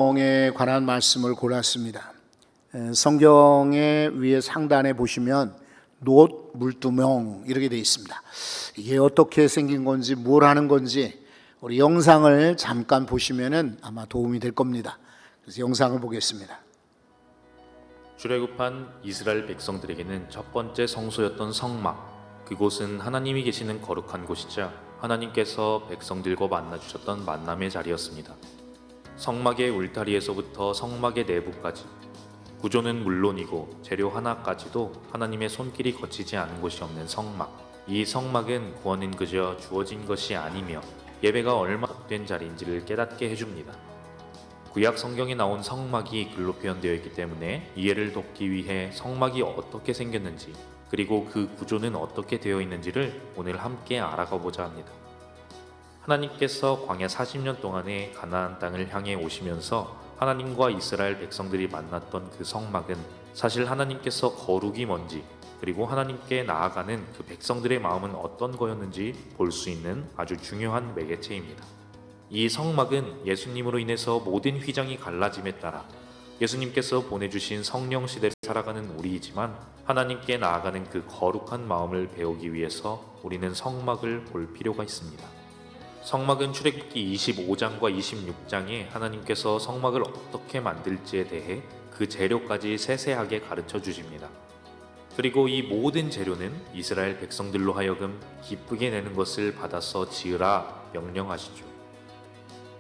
성경에 관한 말씀을 골랐습니다. 성경의 위에 상단에 보시면 놋 물두멍 이렇게 되어 있습니다. 이게 어떻게 생긴 건지 뭘 하는 건지 우리 영상을 잠깐 보시면은 아마 도움이 될 겁니다. 그래서 영상을 보겠습니다. 출애굽한 이스라엘 백성들에게는 첫 번째 성소였던 성막, 그곳은 하나님이 계시는 거룩한 곳이자 하나님께서 백성들과 만나주셨던 만남의 자리였습니다. 성막의 울타리에서부터 성막의 내부까지, 구조는 물론이고 재료 하나까지도 하나님의 손길이 거치지 않은 곳이 없는 성막. 이 성막은 구원은 그저 주어진 것이 아니며 예배가 얼마나 복된 자리인지를 깨닫게 해줍니다. 구약 성경에 나온 성막이 글로 표현되어 있기 때문에 이해를 돕기 위해 성막이 어떻게 생겼는지, 그리고 그 구조는 어떻게 되어 있는지를 오늘 함께 알아가 보자 합니다. 하나님께서 광야 40년 동안에 가나안 땅을 향해 오시면서 하나님과 이스라엘 백성들이 만났던 그 성막은 사실 하나님께서 거룩이 뭔지, 그리고 하나님께 나아가는 그 백성들의 마음은 어떤 거였는지 볼 수 있는 아주 중요한 매개체입니다. 이 성막은 예수님으로 인해서 모든 휘장이 갈라짐에 따라 예수님께서 보내주신 성령 시대를 살아가는 우리이지만, 하나님께 나아가는 그 거룩한 마음을 배우기 위해서 우리는 성막을 볼 필요가 있습니다. 성막은 출애굽기 25장과 26장에 하나님께서 성막을 어떻게 만들지에 대해 그 재료까지 세세하게 가르쳐 주십니다. 그리고 이 모든 재료는 이스라엘 백성들로 하여금 기쁘게 내는 것을 받아서 지으라 명령하시죠.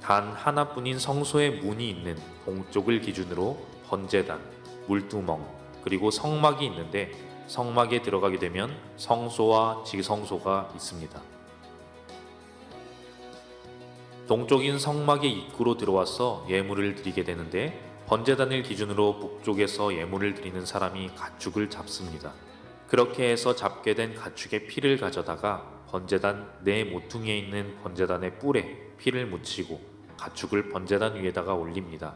단 하나뿐인 성소의 문이 있는 동쪽을 기준으로 번제단, 물두멍, 그리고 성막이 있는데, 성막에 들어가게 되면 성소와 지성소가 있습니다. 동쪽인 성막의 입구로 들어와서 예물을 드리게 되는데, 번제단을 기준으로 북쪽에서 예물을 드리는 사람이 가축을 잡습니다. 그렇게 해서 잡게 된 가축의 피를 가져다가 번제단 네 모퉁이에 있는 번제단의 뿔에 피를 묻히고 가축을 번제단 위에다가 올립니다.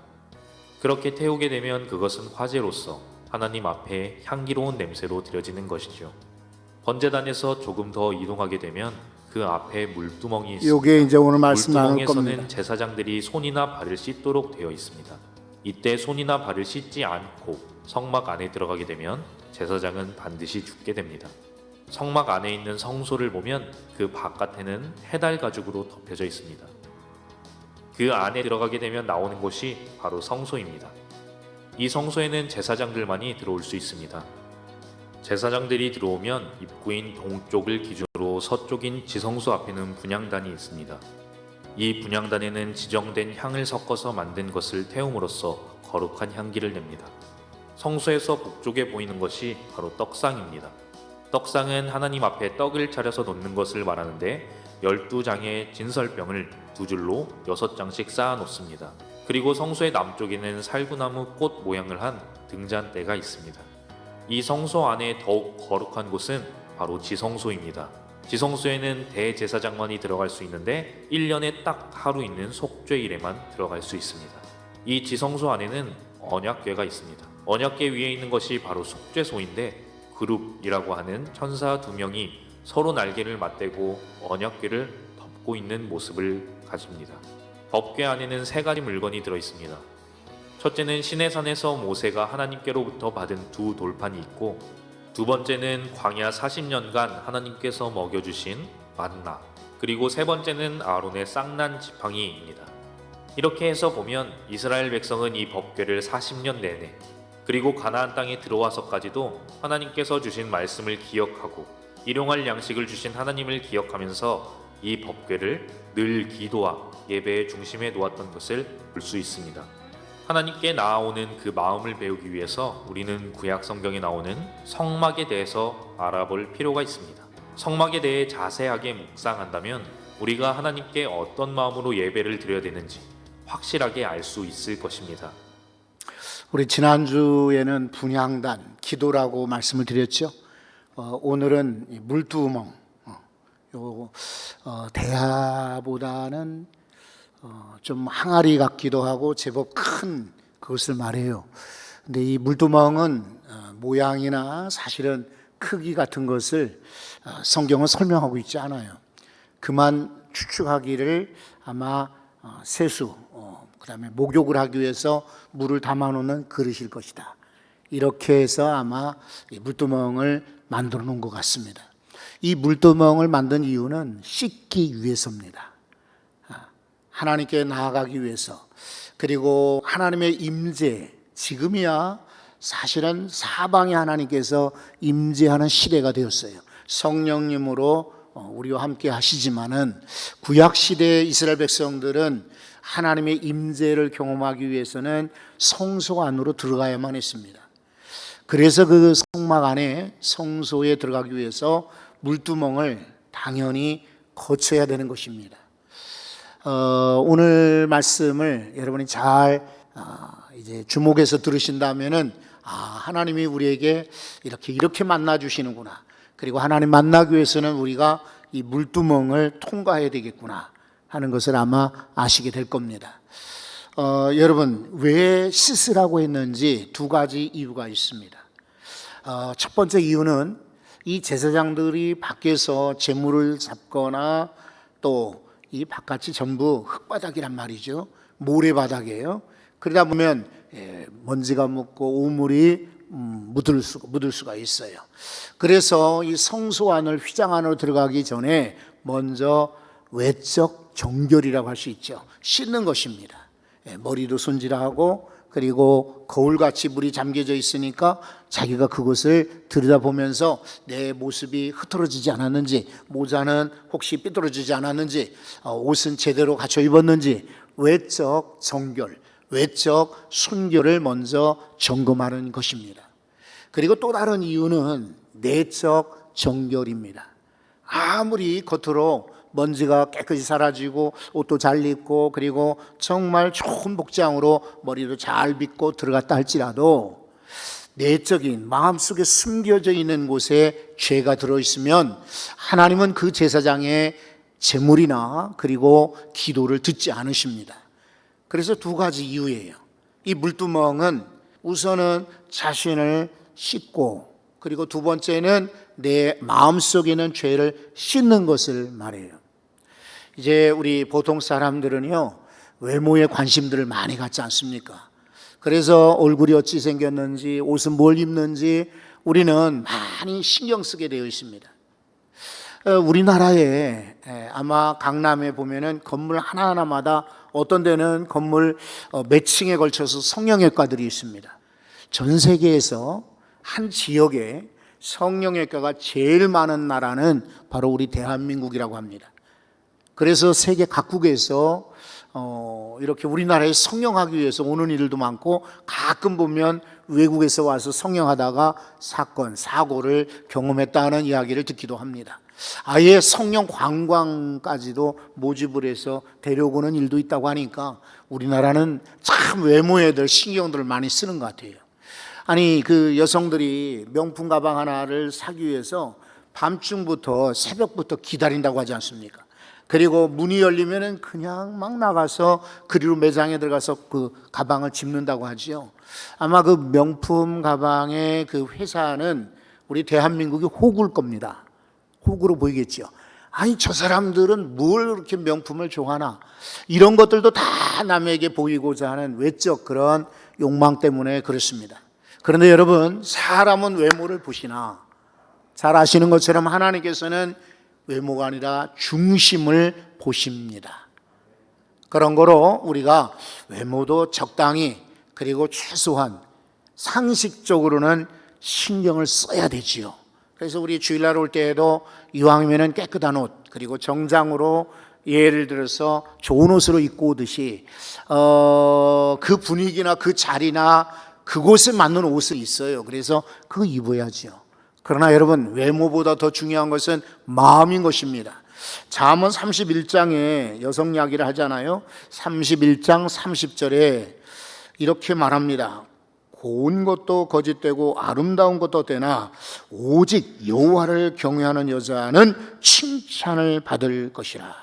그렇게 태우게 되면 그것은 화제로서 하나님 앞에 향기로운 냄새로 드려지는 것이죠. 번제단에서 조금 더 이동하게 되면 그 앞에 물두멍이 있습니다. 이게 이제 오늘 말씀 나눌 겁니다. 물두멍에서는 제사장들이 손이나 발을 씻도록 되어 있습니다. 이때 손이나 발을 씻지 않고 성막 안에 들어가게 되면 제사장은 반드시 죽게 됩니다. 성막 안에 있는 성소를 보면 그 바깥에는 해달 가죽으로 덮여져 있습니다. 그 안에 들어가게 되면 나오는 곳이 바로 성소입니다. 이 성소에는 제사장들만이 들어올 수 있습니다. 제사장들이 들어오면 입구인 동쪽을 기준으로 서쪽인 지성소 앞에는 분향단이 있습니다. 이 분향단에는 지정된 향을 섞어서 만든 것을 태움으로써 거룩한 향기를 냅니다. 성소에서 북쪽에 보이는 것이 바로 떡상입니다. 떡상은 하나님 앞에 떡을 차려서 놓는 것을 말하는데, 12장의 진설병을 두 줄로 6장씩 쌓아 놓습니다. 그리고 성소의 남쪽에는 살구나무 꽃 모양을 한 등잔대가 있습니다. 이 성소 안에 더욱 거룩한 곳은 바로 지성소입니다. 지성소에는 대제사장만이 들어갈 수 있는데 1년에 딱 하루 있는 속죄일에만 들어갈 수 있습니다. 이 지성소 안에는 언약궤가 있습니다. 언약궤 위에 있는 것이 바로 속죄소인데, 그룹이라고 하는 천사 2명이 서로 날개를 맞대고 언약궤를 덮고 있는 모습을 가집니다. 법궤 안에는 3가지 물건이 들어있습니다. 첫째는 시내산에서 모세가 하나님께로부터 받은 2 돌판이 있고, 두 번째는 광야 40년간 하나님께서 먹여주신 만나, 그리고 세 번째는 아론의 쌍난 지팡이입니다. 이렇게 해서 보면 이스라엘 백성은 이 법궤를 40년 내내, 그리고 가나안 땅에 들어와서까지도 하나님께서 주신 말씀을 기억하고 일용할 양식을 주신 하나님을 기억하면서 이 법궤를 늘 기도와 예배의 중심에 놓았던 것을 볼 수 있습니다. 하나님께 나아오는 그 마음을 배우기 위해서 우리는 구약 성경에 나오는 성막에 대해서 알아볼 필요가 있습니다. 성막에 대해 자세하게 묵상한다면 우리가 하나님께 어떤 마음으로 예배를 드려야 되는지 확실하게 알 수 있을 것입니다. 우리 지난주에는 분향단, 기도라고 말씀을 드렸죠. 오늘은 물두멍, 대야보다는 좀 항아리 같기도 하고 제법 큰 그것을 말해요. 근데 이 물두멍은 모양이나 사실은 크기 같은 것을 성경은 설명하고 있지 않아요. 그만 추측하기를 아마 세수, 그다음에 목욕을 하기 위해서 물을 담아놓는 그릇일 것이다. 이렇게 해서 아마 이 물두멍을 만들어 놓은 것 같습니다. 이 물두멍을 만든 이유는 씻기 위해서입니다. 하나님께 나아가기 위해서, 그리고 하나님의 임재, 지금이야 사실은 사방에 하나님께서 임재하는 시대가 되었어요. 성령님으로 우리와 함께 하시지만은 구약 시대의 이스라엘 백성들은 하나님의 임재를 경험하기 위해서는 성소 안으로 들어가야만 했습니다. 그래서 그 성막 안에 성소에 들어가기 위해서 물두멍을 당연히 거쳐야 되는 것입니다. 오늘 말씀을 여러분이 잘 이제 주목해서 들으신다면은 하나님이 우리에게 이렇게 만나 주시는구나. 그리고 하나님 만나기 위해서는 우리가 이 물두멍을 통과해야 되겠구나 하는 것을 아마 아시게 될 겁니다. 여러분, 왜 씻으라고 했는지 두 가지 이유가 있습니다. 첫 번째 이유는 이 제사장들이 밖에서 재물을 잡거나 또 이 바깥이 전부 흙바닥이란 말이죠. 모래바닥이에요. 그러다 보면 먼지가 묻고 오물이 묻을 수가 있어요. 그래서 이 성소 안을, 휘장 안으로 들어가기 전에 먼저 외적 정결이라고 할 수 있죠. 씻는 것입니다. 머리도 손질하고, 그리고 거울같이 물이 잠겨져 있으니까 자기가 그것을 들여다보면서 내 모습이 흐트러지지 않았는지, 모자는 혹시 삐뚤어지지 않았는지, 옷은 제대로 갖춰 입었는지, 외적 정결, 외적 순결을 먼저 점검하는 것입니다. 그리고 또 다른 이유는 내적 정결입니다. 아무리 겉으로 먼지가 깨끗이 사라지고 옷도 잘 입고 그리고 정말 좋은 복장으로 머리도 잘 빗고 들어갔다 할지라도 내적인 마음속에 숨겨져 있는 곳에 죄가 들어있으면 하나님은 그 제사장의 제물이나 그리고 기도를 듣지 않으십니다. 그래서 두 가지 이유예요. 이 물두멍은 우선은 자신을 씻고, 그리고 두 번째는 내 마음속에 있는 죄를 씻는 것을 말해요. 이제 우리 보통 사람들은요, 외모에 관심들을 많이 갖지 않습니까? 그래서 얼굴이 어찌 생겼는지, 옷은 뭘 입는지 우리는 많이 신경 쓰게 되어 있습니다. 우리나라에 아마 강남에 보면은 건물 하나하나마다 어떤 데는 건물 몇 층에 걸쳐서 성형외과들이 있습니다. 전 세계에서 한 지역에 성형외과가 제일 많은 나라는 바로 우리 대한민국이라고 합니다. 그래서 세계 각국에서 이렇게 우리나라에 성형하기 위해서 오는 이들도 많고, 가끔 보면 외국에서 와서 성형하다가 사건, 사고를 경험했다는 이야기를 듣기도 합니다. 아예 성형 관광까지도 모집을 해서 데려오는 일도 있다고 하니까 우리나라는 참 외모에 들 신경들을 많이 쓰는 것 같아요. 아니, 그 여성들이 명품 가방 하나를 사기 위해서 밤중부터 새벽부터 기다린다고 하지 않습니까? 그리고 문이 열리면은 그냥 막 나가서 그리로 매장에 들어가서 그 가방을 집는다고 하지요. 아마 그 명품 가방의 그 회사는 우리 대한민국이 호구일 겁니다. 호구로 보이겠죠. 아니, 저 사람들은 뭘 그렇게 명품을 좋아하나? 이런 것들도 다 남에게 보이고자 하는 외적 그런 욕망 때문에 그렇습니다. 그런데 여러분, 사람은 외모를 보시나 잘 아시는 것처럼 하나님께서는 외모가 아니라 중심을 보십니다. 그런 거로 우리가 외모도 적당히, 그리고 최소한 상식적으로는 신경을 써야 되지요. 그래서 우리 주일날 올 때에도 이왕이면 깨끗한 옷, 그리고 정장으로, 예를 들어서 좋은 옷으로 입고 오듯이 그 분위기나 그 자리나 그곳에 맞는 옷이 있어요. 그래서 그거 입어야죠. 그러나 여러분, 외모보다 더 중요한 것은 마음인 것입니다. 잠언 31장에 여성 이야기를 하잖아요. 31장 30절에 이렇게 말합니다. 고운 것도 거짓되고 아름다운 것도 되나 오직 여호와를 경외하는 여자는 칭찬을 받을 것이라.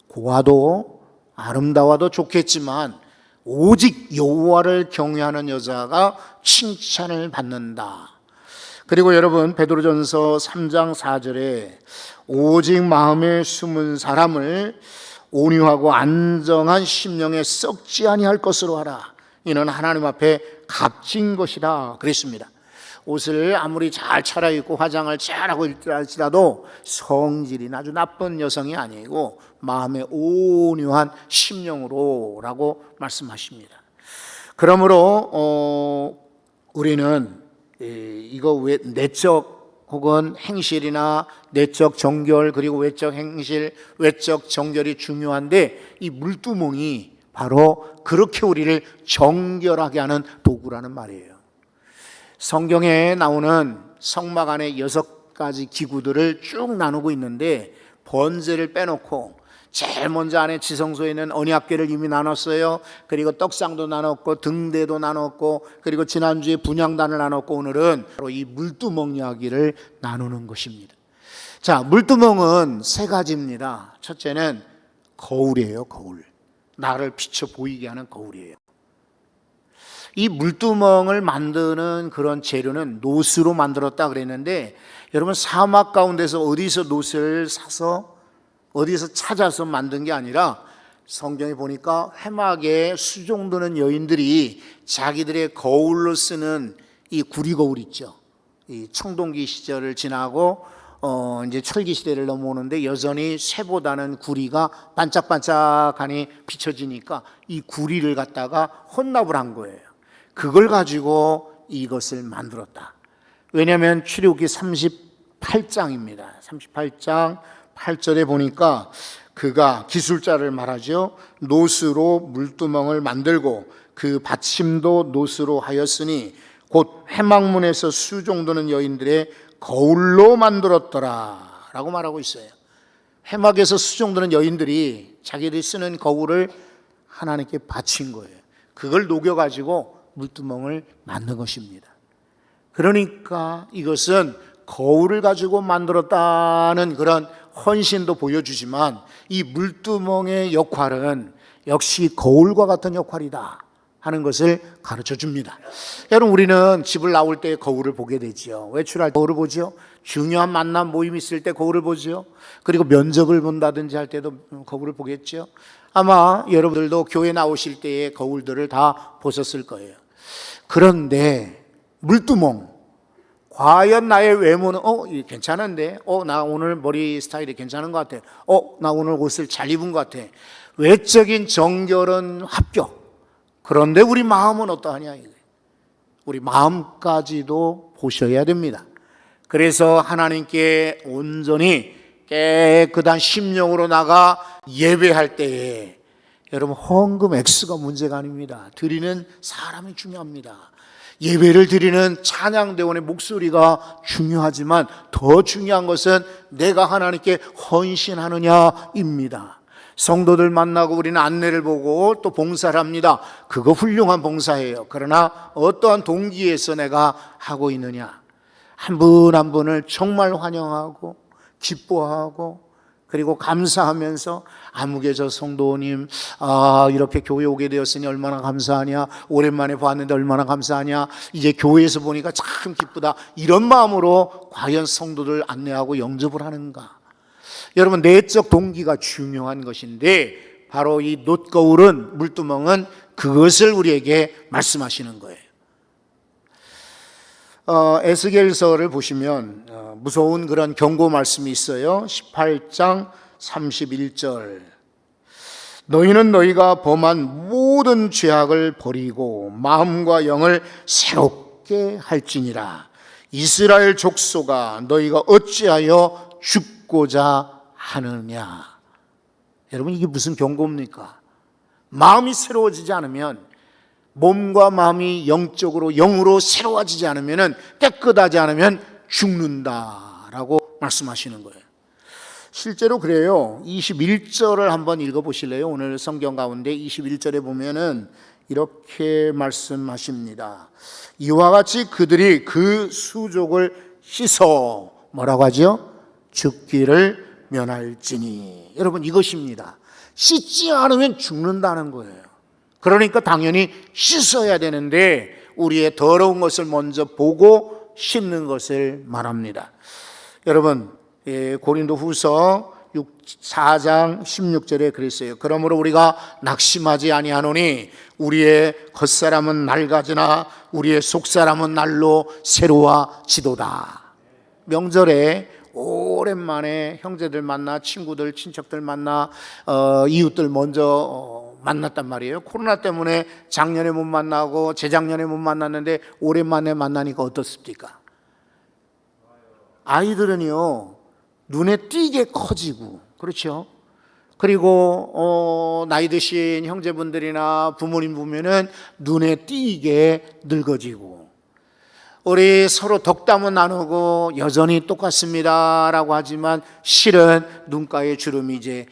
고와도 아름다워도 좋겠지만 오직 여호와를 경외하는 여자가 칭찬을 받는다. 그리고 여러분, 베드로전서 3장 4절에 오직 마음에 숨은 사람을 온유하고 안정한 심령에 썩지 아니할 것으로 하라. 이는 하나님 앞에 값진 것이다 그랬습니다. 옷을 아무리 잘 차려입고 화장을 잘하고 있다 할지라도 성질이 아주 나쁜 여성이 아니고 마음의 온유한 심령으로 라고 말씀하십니다. 그러므로 우리는 이거 왜 내적 혹은 행실이나 내적 정결 그리고 외적 행실, 외적 정결이 중요한데 이 물두멍이 바로 그렇게 우리를 정결하게 하는 도구라는 말이에요. 성경에 나오는 성막 안에 6가지 기구들을 쭉 나누고 있는데 번제를 빼놓고 제일 먼저 안에 지성소에 있는 언약궤를 이미 나눴어요. 그리고 떡상도 나눴고 등대도 나눴고 그리고 지난주에 분향단을 나눴고 오늘은 바로 이 물두멍 이야기를 나누는 것입니다. 자, 물두멍은 3가지입니다. 첫째는 거울이에요. 거울. 나를 비춰 보이게 하는 거울이에요. 이 물두멍을 만드는 그런 재료는 노스로 만들었다 그랬는데 여러분 사막 가운데서 어디서 노스를 사서 어디서 찾아서 만든 게 아니라 성경에 보니까 회막에 수종드는 여인들이 자기들의 거울로 쓰는 이 구리거울 있죠. 이 청동기 시절을 지나고 이제 철기 시대를 넘어오는데 여전히 쇠보다는 구리가 반짝반짝하니 비춰지니까 이 구리를 갖다가 혼납을 한 거예요. 그걸 가지고 이것을 만들었다. 왜냐하면 출애굽기 38장입니다. 38장 8절에 보니까 그가 기술자를 말하죠. 노스로 물두멍을 만들고 그 받침도 노스로 하였으니 곧 회막문에서 수종드는 여인들의 거울로 만들었더라 라고 말하고 있어요. 회막에서 수종드는 여인들이 자기들이 쓰는 거울을 하나님께 바친 거예요. 그걸 녹여가지고 물두멍을 만든 것입니다. 그러니까 이것은 거울을 가지고 만들었다는 그런 헌신도 보여주지만 이 물두멍의 역할은 역시 거울과 같은 역할이다 하는 것을 가르쳐 줍니다. 여러분 우리는 집을 나올 때 거울을 보게 되죠. 외출할 때 거울을 보죠. 중요한 만남 모임 있을 때 거울을 보죠. 그리고 면접을 본다든지 할 때도 거울을 보겠죠. 아마 여러분들도 교회 나오실 때의 거울들을 다 보셨을 거예요. 그런데 물두멍 과연 나의 외모는 이게 괜찮은데 나 오늘 머리 스타일이 괜찮은 것 같아. 나 오늘 옷을 잘 입은 것 같아. 외적인 정결은 합격. 그런데 우리 마음은 어떠하냐 이거예요. 우리 마음까지도 보셔야 됩니다. 그래서 하나님께 온전히 깨끗한 심령으로 나가 예배할 때에 여러분 헌금 액수가 문제가 아닙니다. 드리는 사람이 중요합니다. 예배를 드리는 찬양대원의 목소리가 중요하지만 더 중요한 것은 내가 하나님께 헌신하느냐입니다. 성도들 만나고 우리는 안내를 보고 또 봉사를 합니다. 그거 훌륭한 봉사예요. 그러나 어떠한 동기에서 내가 하고 있느냐, 한 분 한 분을 정말 환영하고 기뻐하고 그리고 감사하면서 아무개 저 성도님 이렇게 교회 오게 되었으니 얼마나 감사하냐, 오랜만에 봤는데 얼마나 감사하냐, 이제 교회에서 보니까 참 기쁘다, 이런 마음으로 과연 성도들 안내하고 영접을 하는가. 여러분 내적 동기가 중요한 것인데 바로 이 놋거울은 물두멍은 그것을 우리에게 말씀하시는 거예요. 에스겔서를 보시면 무서운 그런 경고 말씀이 있어요. 18장 31절. 너희는 너희가 범한 모든 죄악을 버리고 마음과 영을 새롭게 할지니라. 이스라엘 족속아 너희가 어찌하여 죽고자 하느냐. 여러분 이게 무슨 경고입니까? 마음이 새로워지지 않으면, 몸과 마음이 영적으로 영으로 새로워지지 않으면, 깨끗하지 않으면 죽는다라고 말씀하시는 거예요. 실제로 그래요. 21절을 한번 읽어보실래요? 오늘 성경 가운데 21절에 보면은 이렇게 말씀하십니다. 이와 같이 그들이 그 수족을 씻어 뭐라고 하죠? 죽기를 면할지니. 여러분 이것입니다. 씻지 않으면 죽는다는 거예요. 그러니까 당연히 씻어야 되는데 우리의 더러운 것을 먼저 보고 씻는 것을 말합니다. 여러분 고린도후서 4장 16절에 그랬어요. 그러므로 우리가 낙심하지 아니하노니 우리의 겉사람은 낡아지나 우리의 속사람은 날로 새로워지도다. 명절에 오랜만에 형제들 만나, 친구들, 친척들 만나, 이웃들 먼저 만났단 말이에요. 코로나 때문에 작년에 못 만나고 재작년에 못 만났는데 오랜만에 만나니까 어떻습니까? 아이들은요, 눈에 띄게 커지고, 그렇죠? 그리고 나이 드신 형제분들이나 부모님 보면은 눈에 띄게 늙어지고, 우리 서로 덕담은 나누고 여전히 똑같습니다라고 하지만 실은 눈가에 주름이 이제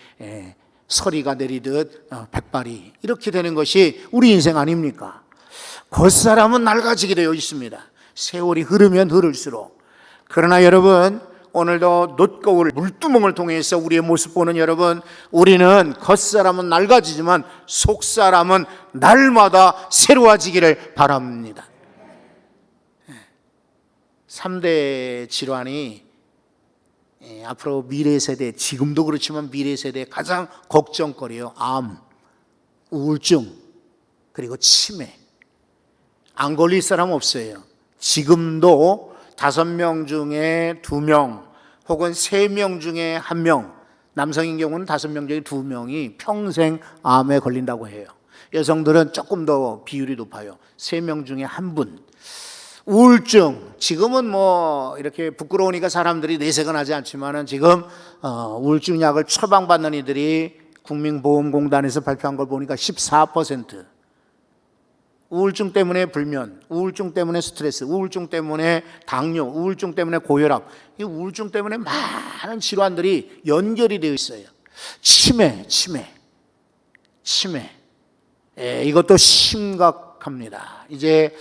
서리가 내리듯 백발이 이렇게 되는 것이 우리 인생 아닙니까? 겉사람은 낡아지게 되어 있습니다. 세월이 흐르면 흐를수록. 그러나 여러분, 오늘도 놋거울 물두멍을 통해서 우리의 모습 보는 여러분, 우리는 겉사람은 낡아지지만 속사람은 날마다 새로워지기를 바랍니다. 3대 질환이 앞으로 미래 세대, 지금도 그렇지만 미래 세대의 가장 걱정거리예요. 암, 우울증, 그리고 치매. 안 걸릴 사람 없어요. 지금도 5명 중에 2명 혹은 3명 중에 1명, 남성인 경우는 5명 중에 2명이 평생 암에 걸린다고 해요. 여성들은 조금 더 비율이 높아요. 3명 중에 1분. 우울증, 지금은 뭐 이렇게 부끄러우니까 사람들이 내색은 하지 않지만은 지금 우울증 약을 처방받는 이들이 국민보험공단에서 발표한 걸 보니까 14%. 우울증 때문에 불면, 우울증 때문에 스트레스, 우울증 때문에 당뇨, 우울증 때문에 고혈압, 이 우울증 때문에 많은 질환들이 연결이 되어 있어요. 치매. 이것도 심각합니다. 이제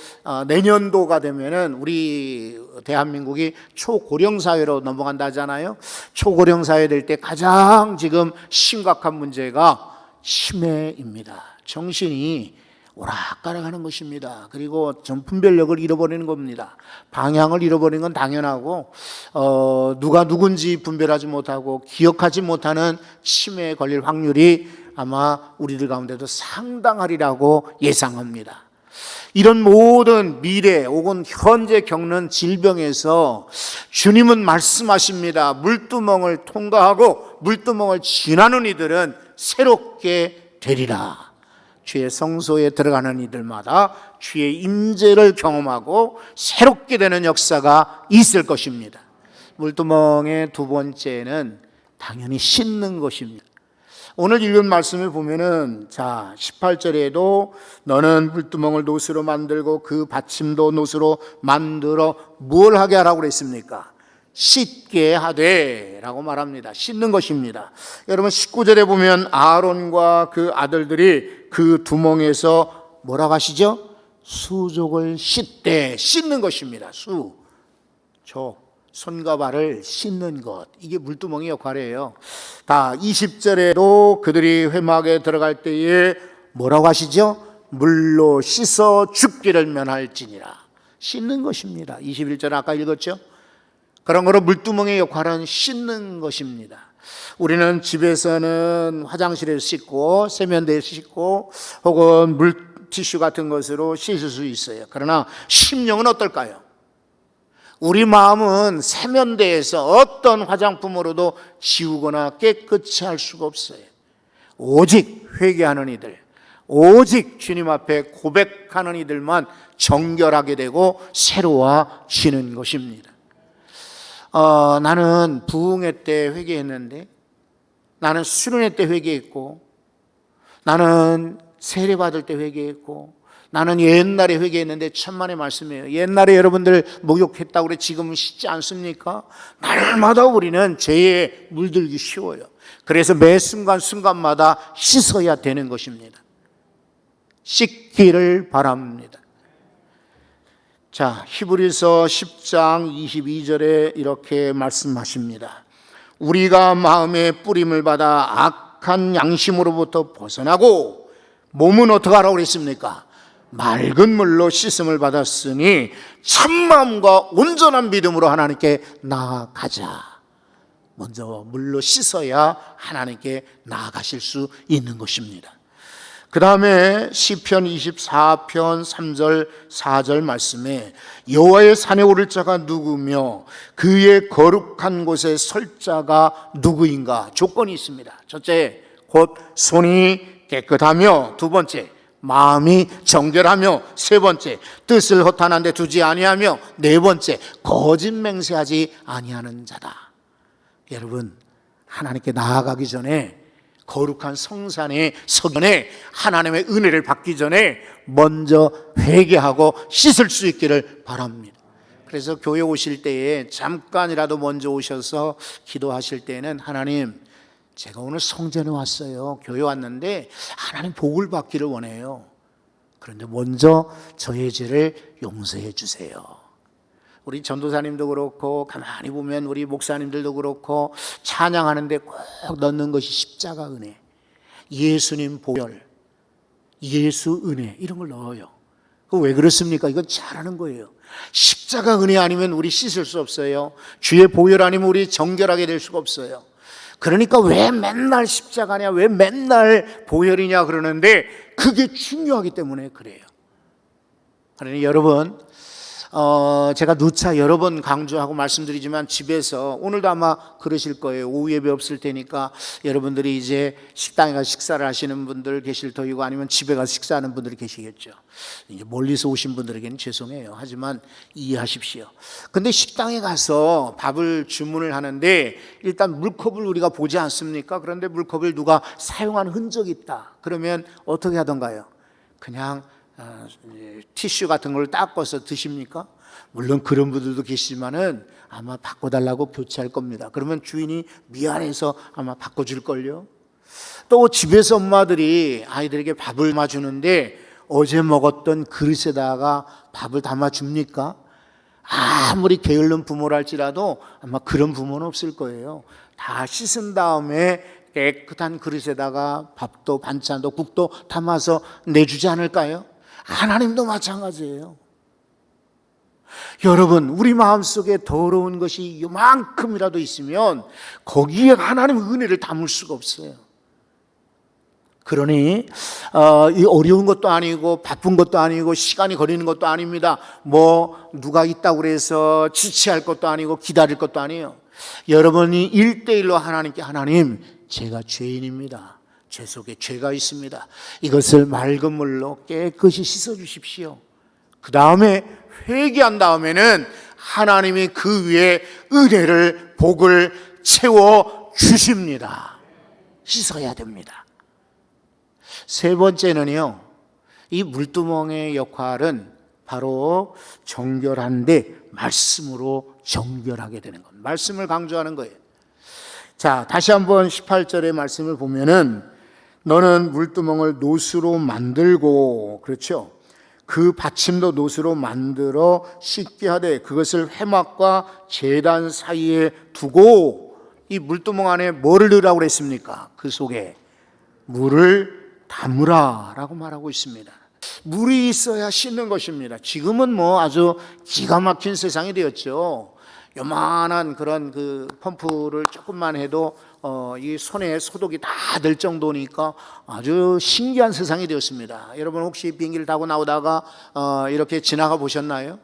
내년도가 되면은 우리 대한민국이 초고령 사회로 넘어간다 하잖아요. 초고령 사회 될 때 가장 지금 심각한 문제가 치매입니다. 정신이 오락가락하는 것입니다. 그리고 전 분별력을 잃어버리는 겁니다. 방향을 잃어버리는 건 당연하고 누가 누군지 분별하지 못하고 기억하지 못하는 치매에 걸릴 확률이 아마 우리들 가운데도 상당하리라고 예상합니다. 이런 모든 미래 혹은 현재 겪는 질병에서 주님은 말씀하십니다. 물두멍을 통과하고 물두멍을 지나는 이들은 새롭게 되리라. 주의 성소에 들어가는 이들마다 주의 임재를 경험하고 새롭게 되는 역사가 있을 것입니다. 물두멍의 두 번째는 당연히 씻는 것입니다. 오늘 읽은 말씀을 보면은 18절에도 너는 물두멍을 노스로 만들고 그 받침도 노스로 만들어 뭘 하게 하라고 그랬습니까? 씻게 하되 라고 말합니다. 씻는 것입니다. 여러분 19절에 보면 아론과 그 아들들이 그 두멍에서 뭐라고 하시죠? 수족을 씻는 것입니다. 손과 발을 씻는 것, 이게 물두멍의 역할이에요. 20절에도 그들이 회막에 들어갈 때에 뭐라고 하시죠? 물로 씻어 죽기를 면할지니라. 씻는 것입니다. 21절 아까 읽었죠? 그런 거로 물두멍의 역할은 씻는 것입니다. 우리는 집에서는 화장실에서 씻고 세면대에서 씻고 혹은 물티슈 같은 것으로 씻을 수 있어요. 그러나 심령은 어떨까요? 우리 마음은 세면대에서 어떤 화장품으로도 지우거나 깨끗이 할 수가 없어요. 오직 회개하는 이들, 오직 주님 앞에 고백하는 이들만 정결하게 되고 새로워지는 것입니다. 나는 부흥회 때 회개했는데, 나는 수련회 때 회개했고, 나는 세례 받을 때 회개했고, 나는 옛날에 회개했는데 천만의 말씀이에요. 옛날에 여러분들 목욕했다고 그래 지금은 씻지 않습니까? 날마다 우리는 죄에 물들기 쉬워요. 그래서 매 순간순간마다 씻어야 되는 것입니다. 씻기를 바랍니다. 히브리서 10장 22절에 이렇게 말씀하십니다. 우리가 마음의 뿌림을 받아 악한 양심으로부터 벗어나고 몸은 어떻게 하라고 그랬습니까? 맑은 물로 씻음을 받았으니 참마음과 온전한 믿음으로 하나님께 나아가자. 먼저 물로 씻어야 하나님께 나아가실 수 있는 것입니다. 그 다음에 시편 24편 3절 4절 말씀에 여호와의 산에 오를 자가 누구며 그의 거룩한 곳에 설 자가 누구인가 조건이 있습니다. 첫째, 곧 손이 깨끗하며, 두 번째, 마음이 정결하며, 세 번째, 뜻을 허탄한 데 두지 아니하며, 네 번째, 거짓 맹세하지 아니하는 자다. 여러분, 하나님께 나아가기 전에, 거룩한 성산에 서기 전에, 하나님의 은혜를 받기 전에 먼저 회개하고 씻을 수 있기를 바랍니다. 그래서 교회 오실 때에 잠깐이라도 먼저 오셔서 기도하실 때는, 하나님, 제가 오늘 성전에 왔어요. 교회 왔는데 하나님 복을 받기를 원해요. 그런데 먼저 저의 죄를 용서해 주세요. 우리 전도사님도 그렇고, 가만히 보면 우리 목사님들도 그렇고, 찬양하는데 꼭 넣는 것이 십자가 은혜, 예수님 보혈, 예수 은혜, 이런 걸 넣어요. 왜 그렇습니까? 이건 잘하는 거예요. 십자가 은혜 아니면 우리 씻을 수 없어요. 주의 보혈 아니면 우리 정결하게 될 수가 없어요. 그러니까 왜 맨날 십자가냐, 왜 맨날 보혈이냐 그러는데, 그게 중요하기 때문에 그래요. 그러니 여러분, 제가 누차 여러 번 강조하고 말씀드리지만, 집에서 오늘도 아마 그러실 거예요. 오후 예배 없을 테니까 여러분들이 이제 식당에 가서 식사를 하시는 분들 계실 터이고, 아니면 집에 가서 식사하는 분들이 계시겠죠. 이제 멀리서 오신 분들에게는 죄송해요. 하지만 이해하십시오. 근데 식당에 가서 밥을 주문을 하는데 일단 물컵을 우리가 보지 않습니까? 그런데 물컵을 누가 사용한 흔적이 있다 그러면 어떻게 하던가요? 그냥 티슈 같은 걸 닦아서 드십니까? 물론 그런 분들도 계시지만은 아마 바꿔달라고 교체할 겁니다. 그러면 주인이 미안해서 아마 바꿔줄걸요. 또 집에서 엄마들이 아이들에게 밥을 담아주는데 어제 먹었던 그릇에다가 밥을 담아줍니까? 아무리 게을른 부모랄지라도 아마 그런 부모는 없을 거예요. 다 씻은 다음에 깨끗한 그릇에다가 밥도 반찬도 국도 담아서 내주지 않을까요? 하나님도 마찬가지예요. 여러분, 우리 마음속에 더러운 것이 요만큼이라도 있으면 거기에 하나님의 은혜를 담을 수가 없어요. 그러니 이 어려운 것도 아니고 바쁜 것도 아니고 시간이 걸리는 것도 아닙니다. 뭐 누가 있다고 그래서 지체할 것도 아니고 기다릴 것도 아니에요. 여러분이 1대1로 하나님께, 하나님, 제가 죄인입니다. 죄 속에 죄가 있습니다. 이것을 맑은 물로 깨끗이 씻어 주십시오. 그 다음에 회개한 다음에는 하나님이 그 위에 은혜를, 복을 채워 주십니다. 씻어야 됩니다. 세 번째는요, 이 물두멍의 역할은 바로 정결한데 말씀으로 정결하게 되는 것. 말씀을 강조하는 거예요. 자, 다시 한번 18절의 말씀을 보면은, 너는 물두멍을 노수로 만들고, 그렇죠? 그 받침도 노수로 만들어 씻게 하되 그것을 회막과 제단 사이에 두고, 이 물두멍 안에 뭐를 넣으라고 그랬습니까? 그 속에 물을 담으라 라고 말하고 있습니다. 물이 있어야 씻는 것입니다. 지금은 뭐 아주 기가 막힌 세상이 되었죠. 요만한 그런 그 펌프를 조금만 해도 이 손에 소독이 다 될 정도니까 아주 신기한 세상이 되었습니다. 여러분 혹시 비행기를 타고 나오다가 이렇게 지나가 보셨나요?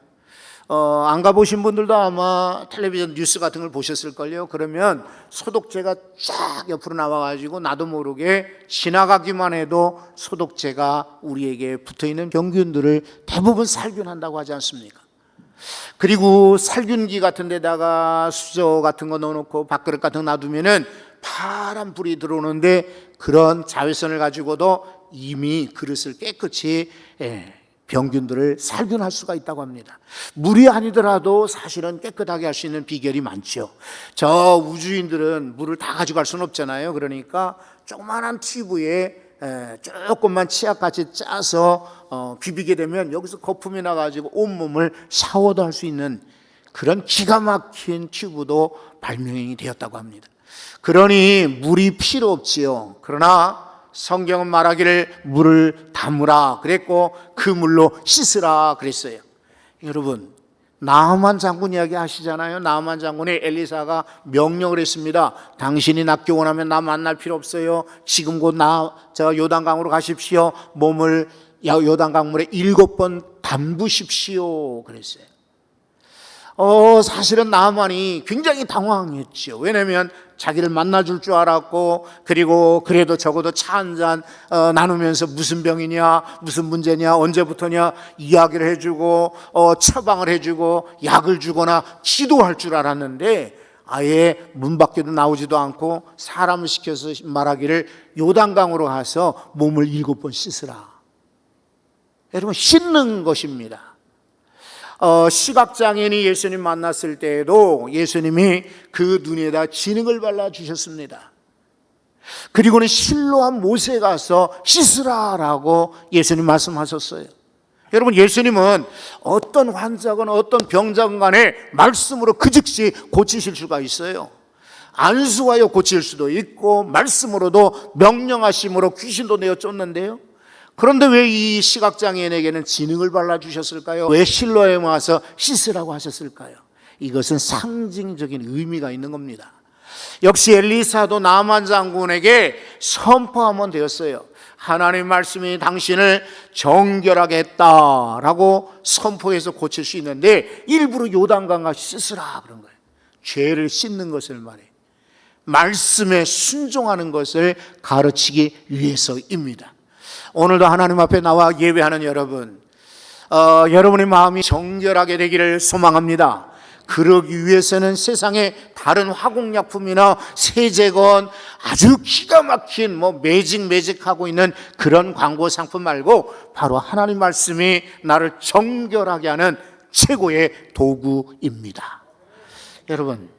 안 가보신 분들도 아마 텔레비전 뉴스 같은 걸 보셨을걸요. 그러면 소독제가 쫙 옆으로 나와가지고 나도 모르게 지나가기만 해도 소독제가 우리에게 붙어있는 병균들을 대부분 살균한다고 하지 않습니까? 그리고 살균기 같은 데다가 수저 같은 거 넣어놓고 밥그릇 같은 거 놔두면은 파란 불이 들어오는데, 그런 자외선을 가지고도 이미 그릇을 깨끗이 병균들을 살균할 수가 있다고 합니다. 물이 아니더라도 사실은 깨끗하게 할 수 있는 비결이 많죠. 저 우주인들은 물을 다 가져갈 수는 없잖아요. 그러니까 조그만한 튜브에 조금만 치약같이 짜서 비비게 되면 여기서 거품이 나가지고 온몸을 샤워도 할 수 있는 그런 기가 막힌 튜브도 발명이 되었다고 합니다. 그러니 물이 필요 없지요. 그러나 성경은 말하기를 물을 담으라 그랬고 그 물로 씻으라 그랬어요. 여러분, 나아만 장군 이야기 하시잖아요. 나아만 장군이 엘리사가 명령을 했습니다. 당신이 낫기 원하면 나 만날 필요 없어요. 지금 곧 저 요단강으로 가십시오. 몸을 요단강물에 7번 담그십시오. 그랬어요. 사실은 나아만이 굉장히 당황했죠. 왜냐하면 자기를 만나줄 줄 알았고, 그리고 그래도 적어도 차 한잔 나누면서 무슨 병이냐, 무슨 문제냐, 언제부터냐 이야기를 해주고 처방을 해주고 약을 주거나 기도할 줄 알았는데, 아예 문 밖에도 나오지도 않고 사람을 시켜서 말하기를 요단강으로 가서 몸을 7번 씻으라. 여러분, 씻는 것입니다. 시각장애인이 예수님 만났을 때에도 예수님이 그 눈에다 진흙을 발라주셨습니다. 그리고는 실로한 못에 가서 씻으라라고 예수님 말씀하셨어요. 여러분, 예수님은 어떤 환자건 어떤 병자건 간에 말씀으로 그 즉시 고치실 수가 있어요. 안수하여 고칠 수도 있고, 말씀으로도 명령하심으로 귀신도 내어 쫓는데요. 그런데 왜 이 시각장애인에게는 진흙을 발라주셨을까요? 왜 실로에 와서 씻으라고 하셨을까요? 이것은 상징적인 의미가 있는 겁니다. 역시 엘리사도 나만 장군에게 선포하면 되었어요. 하나님 말씀이 당신을 정결하게 했다라고 선포해서 고칠 수 있는데, 일부러 요단강가 씻으라 그런 거예요. 죄를 씻는 것을 말해요. 말씀에 순종하는 것을 가르치기 위해서입니다. 오늘도 하나님 앞에 나와 예배하는 여러분, 여러분의 마음이 정결하게 되기를 소망합니다. 그러기 위해서는 세상에 다른 화공약품이나 세제건 아주 기가 막힌 매직하고 있는 그런 광고 상품 말고, 바로 하나님 말씀이 나를 정결하게 하는 최고의 도구입니다. 여러분,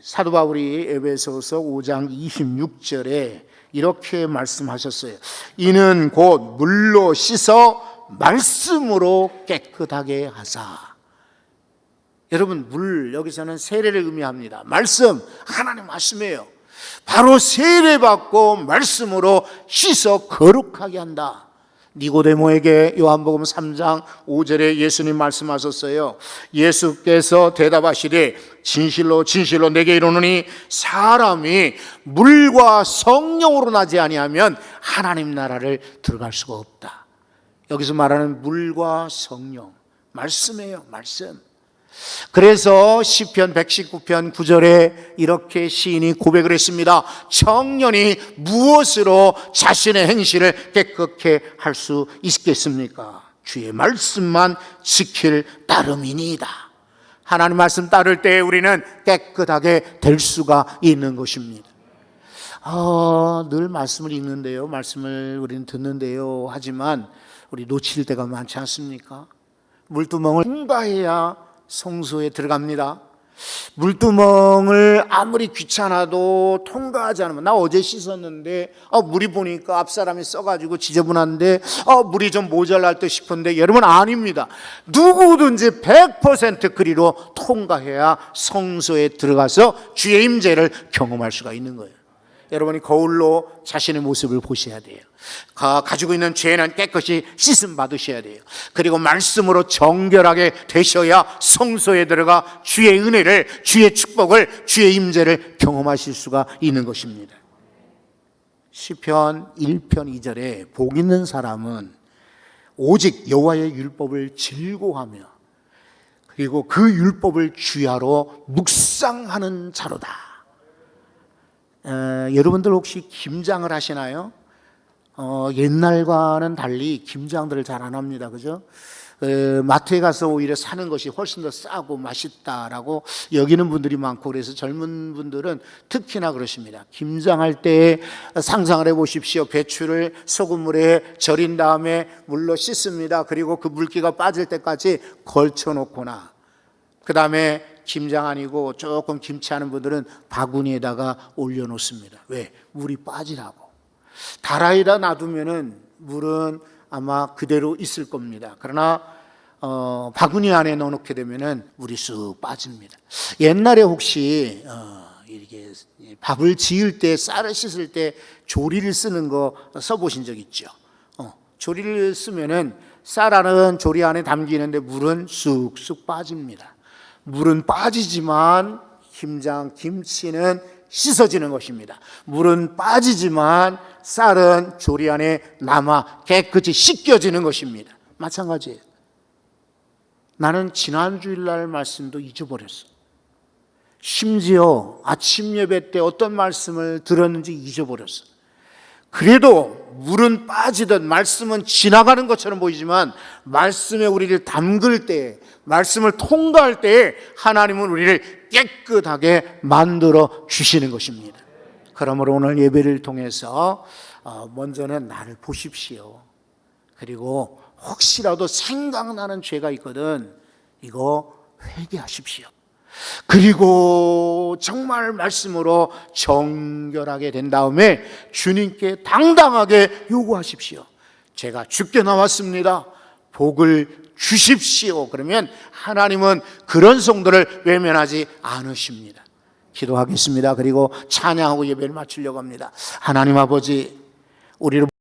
사도 바울이 에베소서 5장 26절에 이렇게 말씀하셨어요. 이는 곧 물로 씻어 말씀으로 깨끗하게 하사. 여러분, 물, 여기서는 세례를 의미합니다. 말씀, 하나님 말씀이에요. 바로 세례받고 말씀으로 씻어 거룩하게 한다. 니고데모에게 요한복음 3장 5절에 예수님 말씀하셨어요. 예수께서 대답하시되 진실로 진실로 내게 이르노니 사람이 물과 성령으로 나지 아니하면 하나님 나라를 들어갈 수가 없다. 여기서 말하는 물과 성령, 말씀이에요. 말씀. 그래서 시편 119편 9절에 이렇게 시인이 고백을 했습니다. 청년이 무엇으로 자신의 행실을 깨끗게 할 수 있겠습니까? 주의 말씀만 지킬 따름이니이다. 하나님 말씀 따를 때 우리는 깨끗하게 될 수가 있는 것입니다. 늘 말씀을 읽는데요, 말씀을 우리는 듣는데요, 하지만 우리 놓칠 때가 많지 않습니까? 물두멍을 통과해야 성소에 들어갑니다. 물두멍을 아무리 귀찮아도 통과하지 않으면, 나 어제 씻었는데 물이 보니까 앞사람이 써가지고 지저분한데 물이 좀 모자랄 듯 싶은데, 여러분 아닙니다. 누구든지 100% 그리로 통과해야 성소에 들어가서 주의 임재를 경험할 수가 있는 거예요. 여러분이 거울로 자신의 모습을 보셔야 돼요. 가지고 있는 죄는 깨끗이 씻음 받으셔야 돼요. 그리고 말씀으로 정결하게 되셔야 성소에 들어가 주의 은혜를, 주의 축복을, 주의 임재를 경험하실 수가 있는 것입니다. 시편 1편 2절에 복 있는 사람은 오직 여호와의 율법을 즐거워하며 그리고 그 율법을 주야로 묵상하는 자로다. 여러분들 혹시 김장을 하시나요? 옛날과는 달리 김장들을 잘 안 합니다. 그죠? 마트에 가서 오히려 사는 것이 훨씬 더 싸고 맛있다라고 여기는 분들이 많고, 그래서 젊은 분들은 특히나 그러십니다. 김장할 때 상상을 해보십시오. 배추를 소금물에 절인 다음에 물로 씻습니다. 그리고 그 물기가 빠질 때까지 걸쳐놓거나, 그 다음에 김장 아니고 조금 김치하는 분들은 바구니에다가 올려놓습니다. 왜? 물이 빠지라고. 다라이다 놔두면은 물은 아마 그대로 있을 겁니다. 그러나 바구니 안에 넣어놓게 되면은 물이 쑥 빠집니다. 옛날에 혹시 이렇게 밥을 지을 때, 쌀을 씻을 때 조리를 쓰는 거 써보신 적 있죠? 조리를 쓰면은 쌀알은 조리 안에 담기는데 물은 쑥쑥 빠집니다. 물은 빠지지만 김장, 김치는 씻어지는 것입니다. 물은 빠지지만 쌀은 조리 안에 남아 깨끗이 씻겨지는 것입니다. 마찬가지예요. 나는 지난 주일날 말씀도 잊어버렸어. 심지어 아침 예배 때 어떤 말씀을 들었는지 잊어버렸어. 그래도 물은 빠지든 말씀은 지나가는 것처럼 보이지만 말씀에 우리를 담글 때, 말씀을 통과할 때 하나님은 우리를 깨끗하게 만들어 주시는 것입니다. 그러므로 오늘 예배를 통해서 먼저는 나를 보십시오. 그리고 혹시라도 생각나는 죄가 있거든 이거 회개하십시오. 그리고 정말 말씀으로 정결하게 된 다음에 주님께 당당하게 요구하십시오. 제가 죽게 나왔습니다. 복을 주십시오. 그러면 하나님은 그런 성도를 외면하지 않으십니다. 기도하겠습니다. 그리고 찬양하고 예배를 마치려고 합니다. 하나님 아버지, 우리를